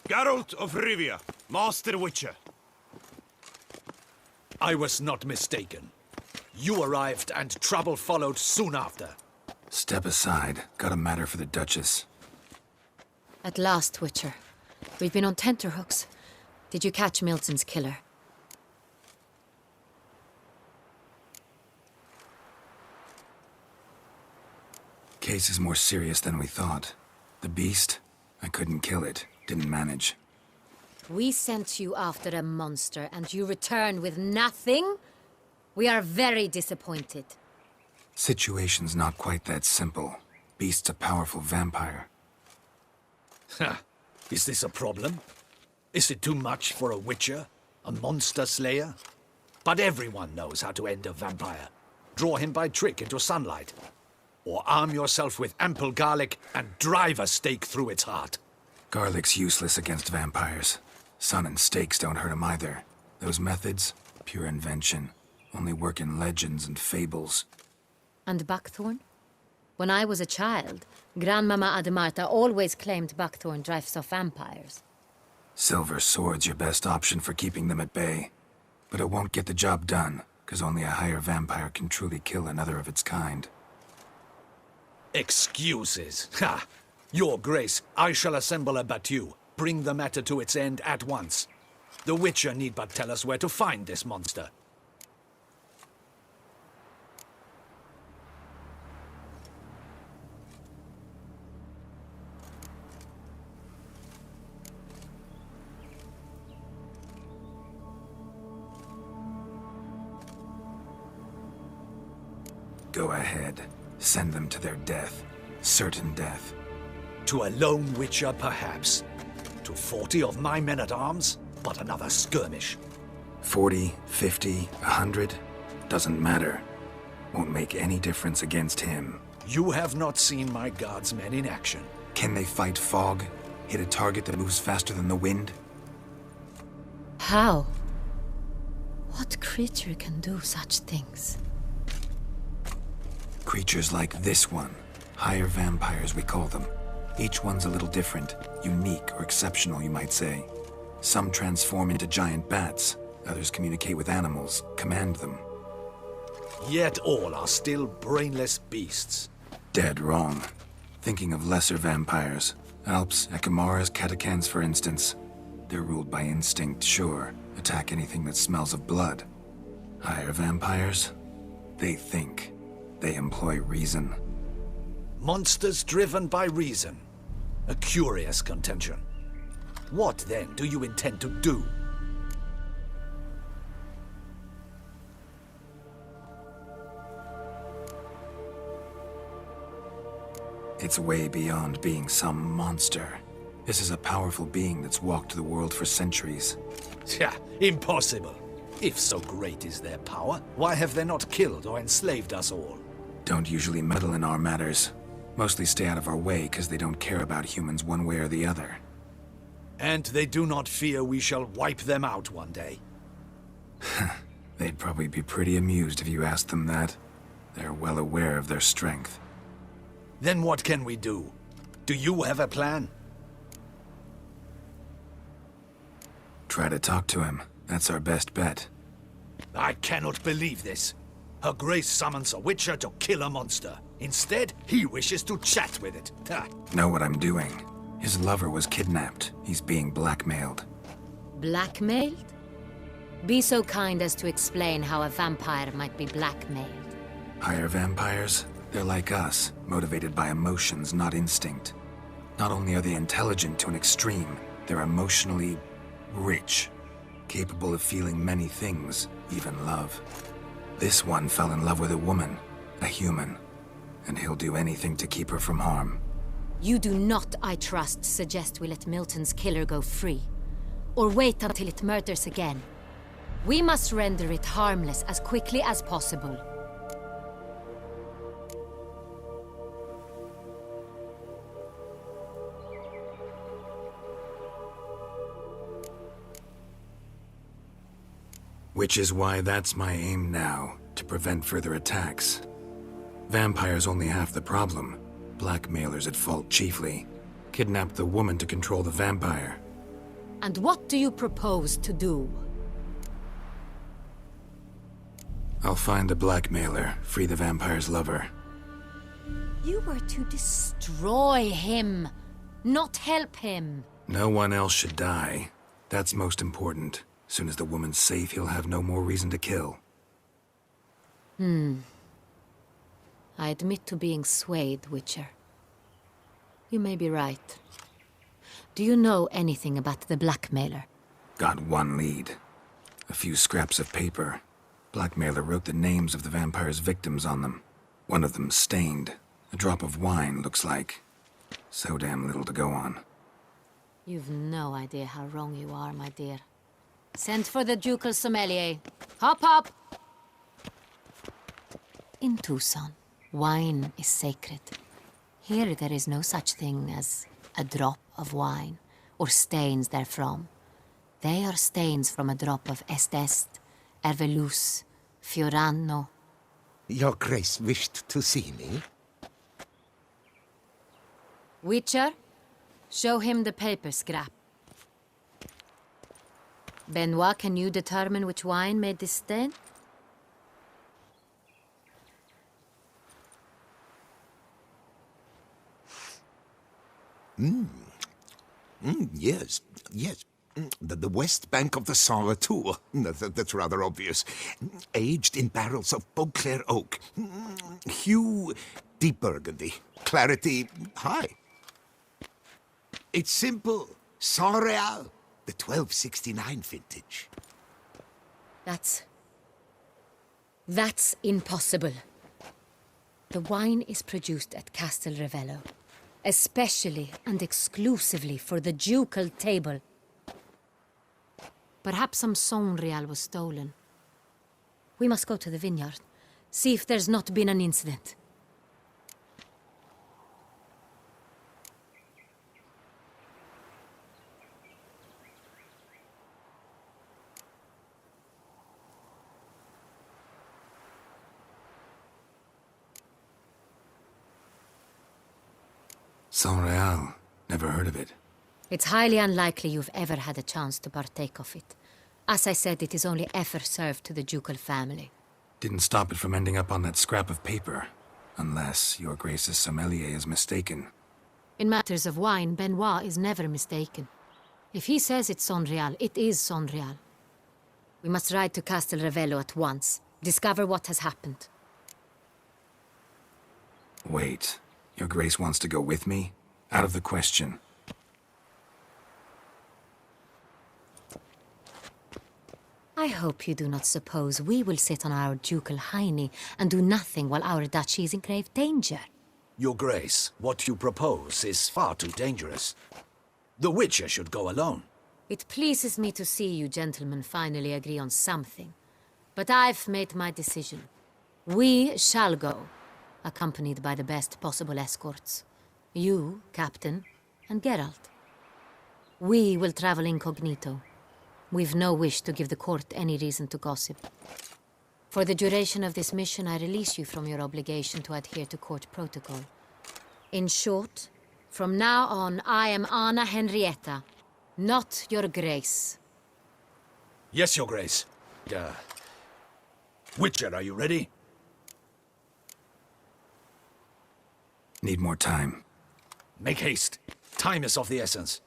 Geralt of Rivia, Master Witcher. I was not mistaken. You arrived and trouble followed soon after. Step aside. Got a matter for the Duchess. At last, Witcher. We've been on tenterhooks. Did you catch Milton's killer? Case is more serious than we thought. The beast? I couldn't kill it. Didn't manage. We sent you after a monster, and you return with nothing? We are very disappointed. Situation's not quite that simple. Beast's a powerful vampire. Ha! Is this a problem? Is it too much for a Witcher? A monster slayer? But everyone knows how to end a vampire. Draw him by trick into sunlight. Or arm yourself with ample garlic and drive a stake through its heart. Garlic's useless against vampires. Sun and stakes don't hurt him either. Those methods, pure invention. Only work in legends and fables. And buckthorn? When I was a child, Grandmama Ademarta always claimed buckthorn drives off vampires. Silver sword's your best option for keeping them at bay. But it won't get the job done, because only a higher vampire can truly kill another of its kind. Excuses. Ha! Your Grace, I shall assemble a battue. Bring the matter to its end at once. The Witcher need but tell us where to find this monster. Go ahead. Send them to their death. Certain death. To a lone Witcher, perhaps. To 40 of my men-at-arms, but another skirmish. 40, 50, 100? Doesn't matter. Won't make any difference against him. You have not seen my guardsmen in action. Can they fight fog? Hit a target that moves faster than the wind? How? What creature can do such things? Creatures like this one. Higher vampires, we call them. Each one's a little different. Unique or exceptional, you might say. Some transform into giant bats. Others communicate with animals, command them. Yet all are still brainless beasts. Dead wrong. Thinking of lesser vampires. Alps, Ekamaras, Catacans, for instance. They're ruled by instinct, sure. Attack anything that smells of blood. Higher vampires? They think. They employ reason. Monsters driven by reason. A curious contention. What, then, do you intend to do? It's way beyond being some monster. This is a powerful being that's walked the world for centuries. Yeah, impossible. If so great is their power, why have they not killed or enslaved us all? Don't usually meddle in our matters. Mostly stay out of our way because they don't care about humans one way or the other. And they do not fear we shall wipe them out one day. They'd probably be pretty amused if you asked them that. They're well aware of their strength. Then what can we do? Do you have a plan? Try to talk to him. That's our best bet. I cannot believe this. Her Grace summons a Witcher to kill a monster. Instead, he wishes to chat with it. Know what I'm doing. His lover was kidnapped. He's being blackmailed. Blackmailed? Be so kind as to explain how a vampire might be blackmailed. Higher vampires? They're like us, motivated by emotions, not instinct. Not only are they intelligent to an extreme, they're emotionally rich. Capable of feeling many things, even love. This one fell in love with a woman, a human. And he'll do anything to keep her from harm. You do not, I trust, suggest we let Milton's killer go free. Or wait until it murders again. We must render it harmless as quickly as possible. Which is why that's my aim now, to prevent further attacks. Vampires only half the problem. Blackmailers at fault chiefly. Kidnapped the woman to control the vampire. And what do you propose to do? I'll find the blackmailer, free the vampire's lover. You were to destroy him, not help him. No one else should die. That's most important. Soon as the woman's safe, he'll have no more reason to kill. I admit to being swayed, Witcher. You may be right. Do you know anything about the blackmailer? Got one lead. A few scraps of paper. Blackmailer wrote the names of the vampire's victims on them. One of them stained. A drop of wine, looks like. So damn little to go on. You've no idea how wrong you are, my dear. Send for the ducal sommelier. Hop, hop! In Tucson, wine is sacred. Here there is no such thing as a drop of wine, or stains therefrom. They are stains from a drop of Est, Ervelus, Fiorano. Your Grace wished to see me? Witcher, show him the paper scrap. Benoit, can you determine which wine made this stain? Yes, yes. The west bank of the SHAREfactory. That's rather obvious. Aged in barrels of Beauclair oak. Hue, deep burgundy. Clarity, high. It's simple. Saint-Réal, the 1269 vintage. That's impossible. The wine is produced at Castel Ravello, especially and exclusively for the ducal table. Perhaps some Saint-Réal was stolen. We must go to the vineyard, see if there's not been an incident. Saint-Réal. Never heard of it. It's highly unlikely you've ever had a chance to partake of it. As I said, it is only ever served to the ducal family. Didn't stop it from ending up on that scrap of paper. Unless your Grace's sommelier is mistaken. In matters of wine, Benoit is never mistaken. If he says it's Saint-Réal, it is Saint-Réal. We must ride to Castel Ravello at once. Discover what has happened. Wait. Your Grace wants to go with me? Out of the question. I hope you do not suppose we will sit on our ducal hiney and do nothing while our duchy is in grave danger. Your Grace, what you propose is far too dangerous. The Witcher should go alone. It pleases me to see you gentlemen finally agree on something. But I've made my decision. We shall go, accompanied by the best possible escorts. You, Captain, and Geralt. We will travel incognito. We've no wish to give the court any reason to gossip. For the duration of this mission, I release you from your obligation to adhere to court protocol. In short, from now on, I am Anna Henrietta, not your Grace. Yes, Your Grace. Witcher, are you ready? Need more time. Make haste. Time is of the essence.